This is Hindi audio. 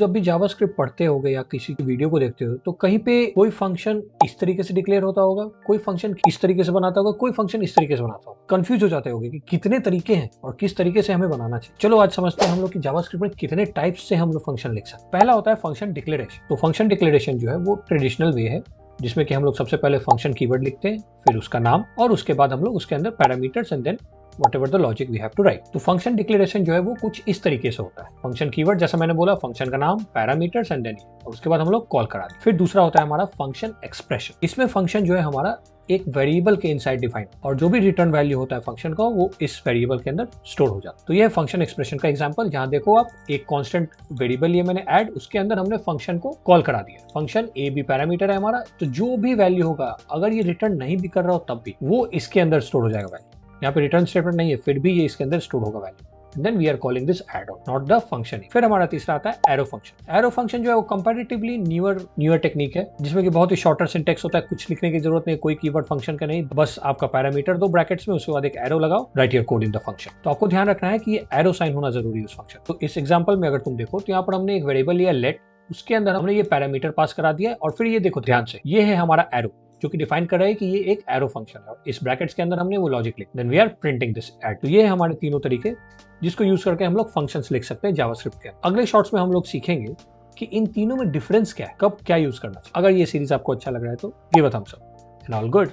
जब भी जावास्क्रिप्ट पढ़ते होगे या किसी की वीडियो को देखते हो तो कहीं पे कोई फंक्शन इस तरीके से डिक्लेयर होता होगा, कोई फंक्शन इस तरीके से बनाता होगा, कोई फंक्शन इस तरीके से बनाता होगा। कंफ्यूज हो जाते होगे कि कितने तरीके हैं और किस तरीके से हमें बनाना चाहिए। चलो आज समझते हैं हम लोग कि जावास्क्रिप्ट में कितने टाइप्स से हम लोग फंक्शन लिख सकते हैं। पहला होता है फंक्शन डिक्लेरेशन। तो फंक्शन डिक्लेरेशन जो है वो ट्रेडिशनल वे है जिसमें कि हम लोग सबसे पहले फंक्शन कीवर्ड लिखते हैं, फिर उसका नाम और उसके बाद हम लोग उसके अंदर parameters and then whatever the logic we have to write। तो फंक्शन डिक्लेरेशन जो है वो कुछ इस तरीके से होता है। फंक्शन कीवर्ड जैसा मैंने बोला, फंक्शन का नाम, पैरामीटर्स एंड देन और उसके बाद हम लोग कॉल करा दें। फिर दूसरा होता है हमारा फंक्शन एक्सप्रेशन। इसमें फंक्शन जो है हमारा एक वेरिएबल के इनसाइड डिफाइन और जो भी रिटर्न वैल्यू होता है फंक्शन का वो इस वेरिएबल के अंदर स्टोर हो जाता है। तो ये है फंक्शन एक्सप्रेशन का एग्जांपल, जहां देखो आप एक कांस्टेंट वेरिएबल ये मैंने ऐड, उसके अंदर हमने फंक्शन को कॉल करा दिया। फंक्शन ए बी पैरामीटर है हमारा, तो जो भी वैल्यू होगा अगर ये रिटर्न नहीं भी कर रहा हो तब भी वो इसके अंदर स्टोर हो जाएगा वैल्यू। यहाँ पे रिटर्न स्टेटमेंट नहीं है फिर भी ये इसके अंदर स्टोर होगा value. Then we are calling this add on, not the function. फिर हमारा तीसरा आता है एरो फंक्शन। एरो फंक्शन जो है वो कंपैरेटिवली न्यूअर टेक्निक है जिसमें कि बहुत ही शॉर्टर सिंटेक्स होता है, कुछ लिखने की जरूरत नहीं, कोई कीवर्ड फंक्शन का नहीं, बस आपका पैरामीटर दो ब्रैकेट्स में, उसके बाद एक एरो लगाओ, right your code in the function. तो आपको ध्यान रखना है कि ये एरो साइन होना जरूरी है उस फंक्शन। तो इस एग्जाम्पल में अगर तुम देखो तो यहाँ पर हमने एक वेरिएबल लिया लेट, उसके अंदर हमने ये पैरामीटर पास करा दिया और फिर ये देखो ध्यान से, ये है हमारा एरो जो कि डिफाइन कर रहा है कि ये एक एरो फंक्शन है और इस ब्रैकेट्स के अंदर हमने वो लॉजिक लिखा। Then we are printing this add. तो ये है हमारे तीनों तरीके जिसको यूज करके हम लोग फंक्शंस लिख सकते हैं जावास्क्रिप्ट के। अगले शॉर्ट्स में हम लोग सीखेंगे कि इन तीनों में डिफरेंस क्या है, कब क्या यूज करना चाहिए। अगर ये सीरीज आपको अच्छा लग रहा है तो give a thumbs up and all good.